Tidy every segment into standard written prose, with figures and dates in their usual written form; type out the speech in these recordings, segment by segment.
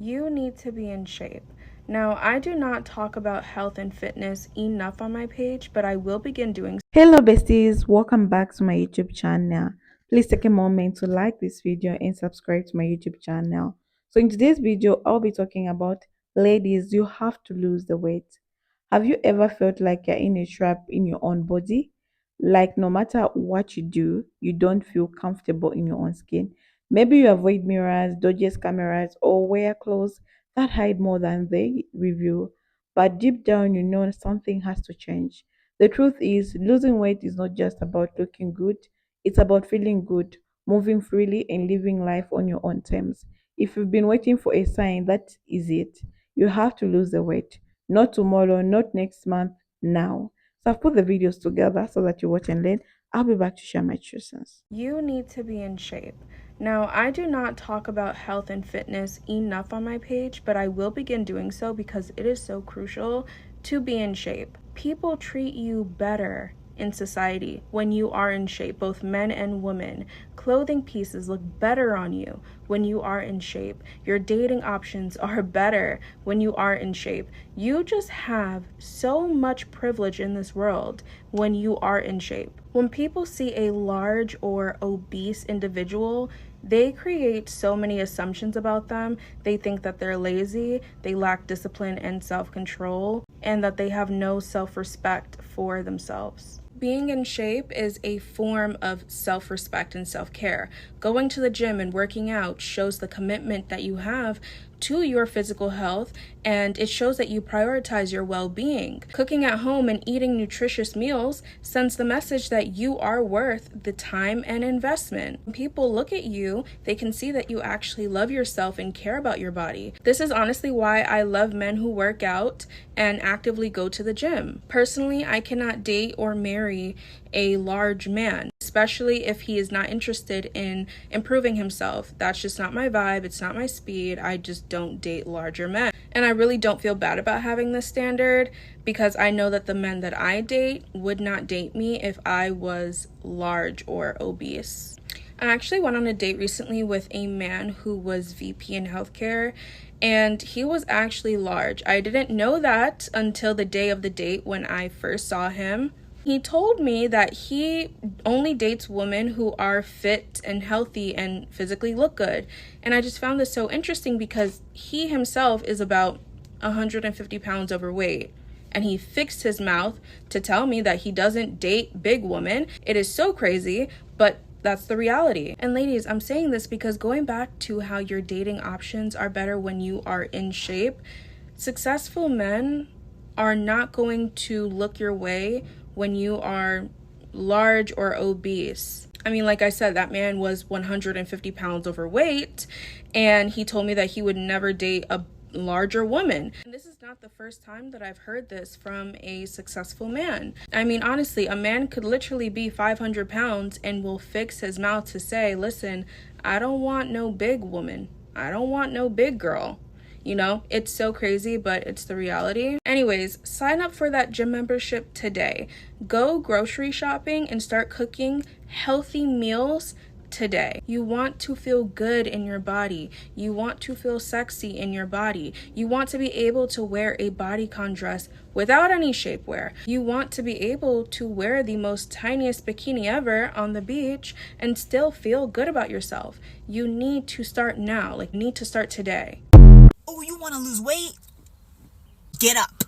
You need to be in shape. Now, I do not talk about health and fitness enough on my page, but I will begin doing. Hello besties, welcome back to my YouTube channel. Please take a moment to like this video and subscribe to my YouTube channel. So in today's video, I'll be talking about ladies, you have to lose the weight. Have you ever felt like you're in a trap in your own body? Like no matter what you do, you don't feel comfortable in your own skin. Maybe you avoid mirrors, dodges cameras, or wear clothes that hide more than they reveal. But deep down, you know something has to change. The truth is, losing weight is not just about looking good, it's about feeling good, moving freely, and living life on your own terms. If you've been waiting for a sign, that is it. You have to lose the weight. Not tomorrow, not next month, now. So I've put the videos together so that you watch and learn. I'll be back to share my choices. You need to be in shape. Now, I do not talk about health and fitness enough on my page, but I will begin doing so because it is so crucial to be in shape. People treat you better in society when you are in shape, both men and women. Clothing pieces look better on you when you are in shape. Your dating options are better when you are in shape. You just have so much privilege in this world when you are in shape. When people see a large or obese individual, they create so many assumptions about them. They think that they're lazy, they lack discipline and self control, and that they have no self respect for themselves. Being in shape is a form of self respect and self care. Going to the gym and working out shows the commitment that you have to your physical health, and it shows that you prioritize your well being. Cooking at home and eating nutritious meals sends the message that you are worth the time and investment. When people look at you, they can see that you actually love yourself and care about your body. This is honestly why I love men who work out and actively go to the gym. Personally, I cannot date or marry a large man, especially if he is not interested in improving himself. That's just not my vibe. It's not my speed. I just don't date larger men. And I really don't feel bad about having this standard because I know that the men that I date would not date me if I was large or obese. I actually went on a date recently with a man who was VP in healthcare, and he was actually large. I didn't know that until the day of the date when I first saw him. He told me that he only dates women who are fit and healthy and physically look good. And I just found this so interesting because he himself is about 150 pounds overweight. And he fixed his mouth to tell me that he doesn't date big women. It is so crazy, but that's the reality. And ladies, I'm saying this because going back to how your dating options are better when you are in shape, successful men are not going to look your way when you are large or obese. I mean, like I said, that man was 150 pounds overweight, and he told me that he would never date a larger woman. And this is not the first time that I've heard this from a successful man. I mean, honestly, a man could literally be 500 pounds and will fix his mouth to say, listen, I don't want no big woman. I don't want no big girl. You know, it's so crazy, but it's the reality. Anyways, sign up for that gym membership today. Go grocery shopping and start cooking healthy meals today. You want to feel good in your body. You want to feel sexy in your body. You want to be able to wear a bodycon dress without any shapewear. You want to be able to wear the most tiniest bikini ever on the beach and still feel good about yourself. You need to start now. Like, you need to start today. Oh, you want to lose weight? Get up.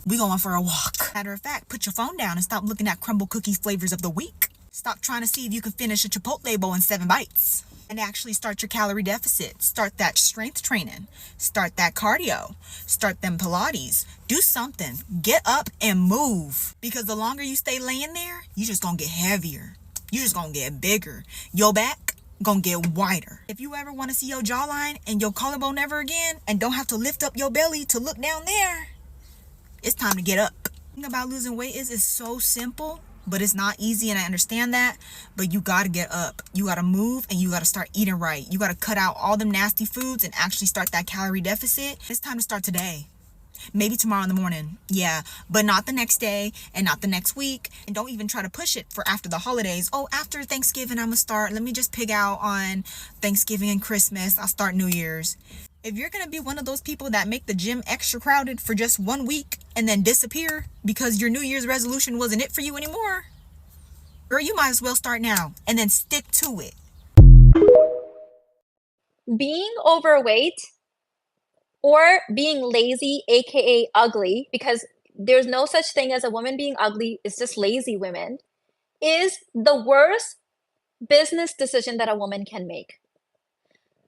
We going for a walk. Matter of fact, put your phone down and stop looking at Crumble Cookies flavors of the week. Stop trying to see if you can finish a Chipotle bowl in 7 bites. And actually start your calorie deficit. Start that strength training. Start that cardio. Start them Pilates. Do something. Get up and move. Because the longer you stay laying there, you just gonna get heavier. You just gonna get bigger. Your back gonna get wider. If you ever want to see your jawline and your collarbone ever again and don't have to lift up your belly to look down there, it's time to get up. The thing about losing weight is it's so simple, but it's not easy, and I understand that, but you gotta get up. You gotta move, and you gotta start eating right. You gotta cut out all them nasty foods and actually start that calorie deficit. It's time to start today. Maybe tomorrow in the morning, yeah, but not the next day and not the next week. And don't even try to push it for after the holidays. Oh, after Thanksgiving, I'm gonna start. Let me just pig out on Thanksgiving and Christmas. I'll start New Year's. If you're gonna be one of those people that make the gym extra crowded for just 1 week and then disappear because your New Year's resolution wasn't it for you anymore, girl, you might as well start now and then stick to it. Being overweight or being lazy, aka ugly, because there's no such thing as a woman being ugly, it's just lazy women, is the worst business decision that a woman can make.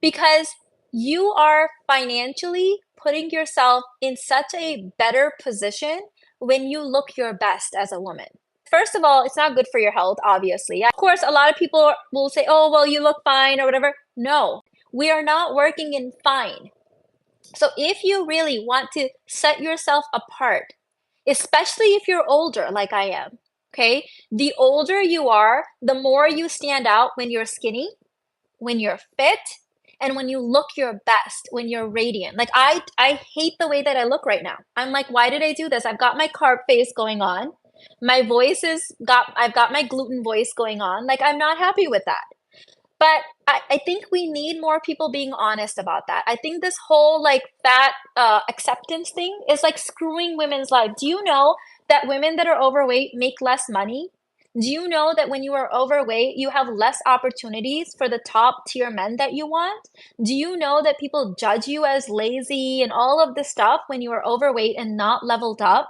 Because you are financially putting yourself in such a better position when you look your best as a woman. First of all, it's not good for your health, obviously. Of course, a lot of people will say, oh, well, you look fine or whatever. No, we are not working in fine. So if you really want to set yourself apart, especially if you're older, like I am, okay, the older you are, the more you stand out when you're skinny, when you're fit, and when you look your best, when you're radiant. Like I hate the way that I look right now. I'm like, why did I do this? I've got my carb face going on. My voice is got I've got my gluten voice going on. Like I'm not happy with that. But I think we need more people being honest about that. I think this whole like fat acceptance thing is like screwing women's lives. Do you know that women that are overweight make less money? Do you know that when you are overweight, you have less opportunities for the top tier men that you want? Do you know that people judge you as lazy and all of this stuff when you are overweight and not leveled up?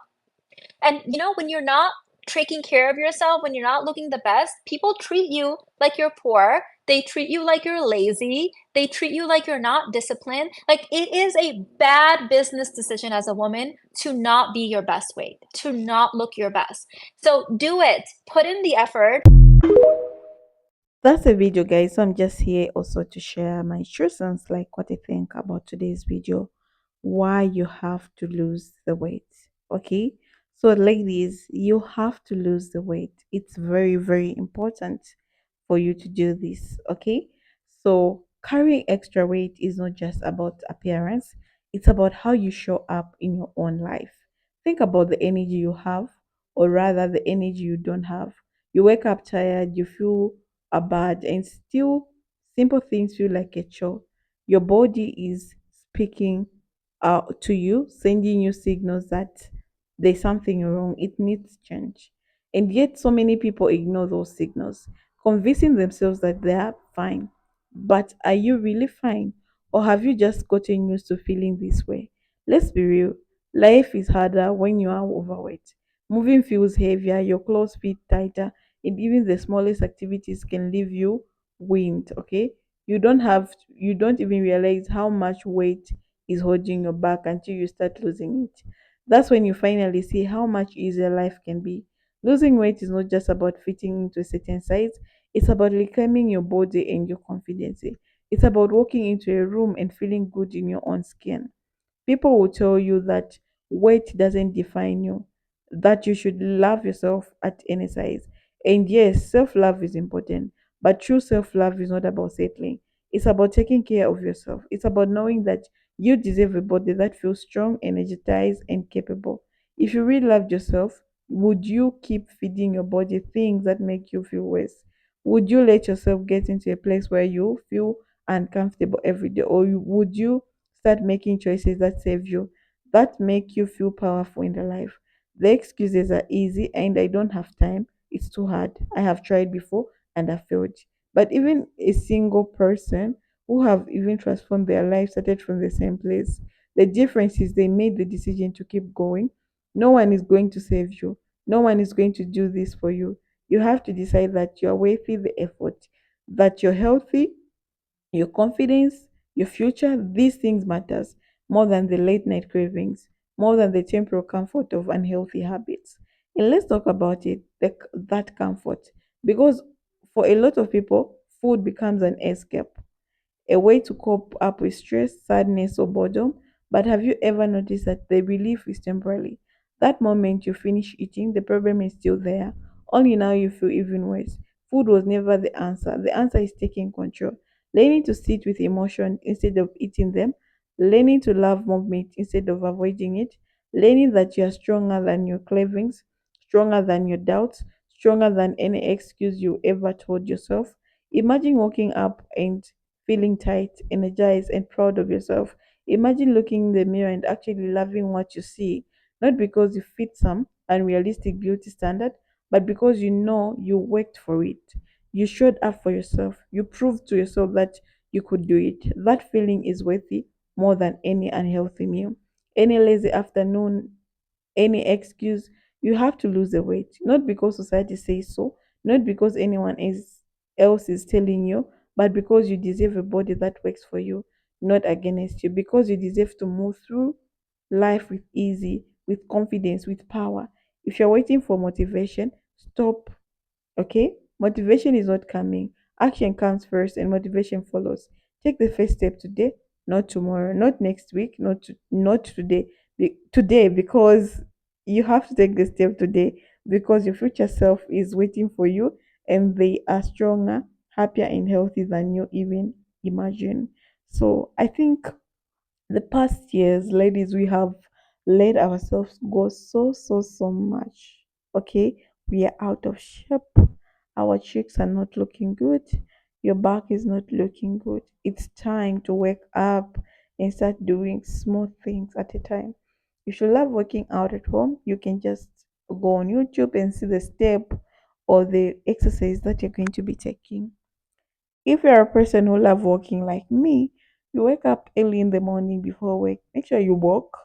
And you know, when you're not taking care of yourself, when you're not looking the best, people treat you like you're poor. They treat you like you're lazy. They treat you like you're not disciplined. Like it is a bad business decision as a woman to not be your best weight, to not look your best. So do it. Put in the effort. That's a video, guys. So I'm just here also to share my true sense, like what I think about today's video, why you have to lose the weight. Okay. So, ladies, you have to lose the weight. It's very, very important for you to do this. Okay. So, carrying extra weight is not just about appearance, it's about how you show up in your own life. Think about the energy you have, or rather, the energy you don't have. You wake up tired, you feel are bad, and still simple things feel like a chore. Your body is speaking to you, sending you signals that there's something wrong, it needs change. And yet so many people ignore those signals, convincing themselves that they are fine. But are you really fine, or have you just gotten used to feeling this way? Let's be real, life is harder when you are overweight. Moving feels heavier, your clothes fit tighter, and even the smallest activities can leave you wind. Okay, you don't even realize how much weight is holding your back until you start losing it. That's when you finally see how much easier life can be. Losing weight is not just about fitting into a certain size, it's about reclaiming your body and your confidence. It's about walking into a room and feeling good in your own skin. People will tell you that weight doesn't define you, that you should love yourself at any size. And yes, self love is important, but true self love is not about settling. It's about taking care of yourself. It's about knowing that you deserve a body that feels strong, energized, and capable. If you really loved yourself, would you keep feeding your body things that make you feel worse? Would you let yourself get into a place where you feel uncomfortable every day, or would you start making choices that save you, that make you feel powerful in the life? The excuses are easy and I don't have time. It's too hard. I have tried before and I failed. But even a single person who have even transformed their life started from the same place. The difference is they made the decision to keep going. No one is going to save you. No one is going to do this for you. You have to decide that you're worthy the effort, that you're healthy, your confidence, your future, these things matters more than the late night cravings, more than the temporal comfort of unhealthy habits. And let's talk about it, that comfort. Because for a lot of people, food becomes an escape, a way to cope up with stress, sadness, or boredom. But have you ever noticed that the relief is temporary? That moment you finish eating, the problem is still there. Only now you feel even worse. Food was never the answer. The answer is taking control. Learning to sit with emotion instead of eating them. Learning to love movement instead of avoiding it. Learning that you are stronger than your cravings, stronger than your doubts, stronger than any excuse you ever told yourself. Imagine waking up and feeling tight, energized, and proud of yourself Imagine looking in the mirror and actually loving what you see, not because you fit some unrealistic beauty standard, but because you know you worked for it. You showed up for yourself. You proved to yourself that you could do it. That feeling is worthy more than any unhealthy meal, any lazy afternoon, any excuse. You have to lose the weight, not because society says so, not because else is telling you, but because you deserve a body that works for you, not against you, because you deserve to move through life with easy, with confidence, with power. If you're waiting for motivation, stop. Okay? Motivation is not coming. Action comes first and motivation follows. Take the first step today, not tomorrow, not next week, not today. Today, because you have to take the step today, because your future self is waiting for you, and they are stronger, happier and healthy than you even imagine. So I think the past years, ladies, we have let ourselves go so much. Okay, we are out of shape. Our cheeks are not looking good. Your back is not looking good. It's time to wake up and start doing small things at a time. If you love working out at home, you can just go on YouTube and see the step or the exercise that you're going to be taking. If you're a person who love walking like me, you wake up early in the morning before work, make sure you walk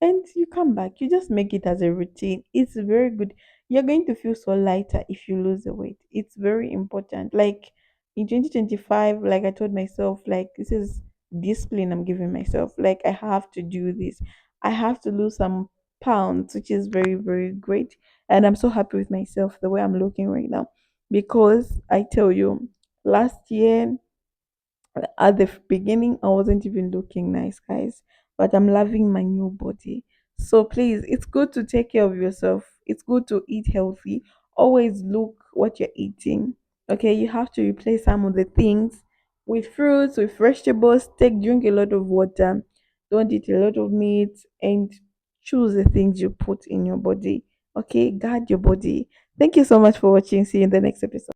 and you come back. You just make it as a routine. It's very good. You're going to feel so lighter if you lose the weight. It's very important. Like in 2025, like I told myself, like this is discipline I'm giving myself. Like I have to do this. I have to lose some pounds, which is very great. And I'm so happy with myself the way I'm looking right now. Because I tell you, last year at the beginning, I wasn't even looking nice, guys, but I'm loving my new body. So please, it's good to take care of yourself. It's good to eat healthy. Always look what you're eating. Okay, you have to replace some of the things with fruits, with vegetables. Drink a lot of water. Don't eat a lot of meat, and choose the things you put in your body. Okay, guard your body. Thank you so much for watching. See you in the next episode.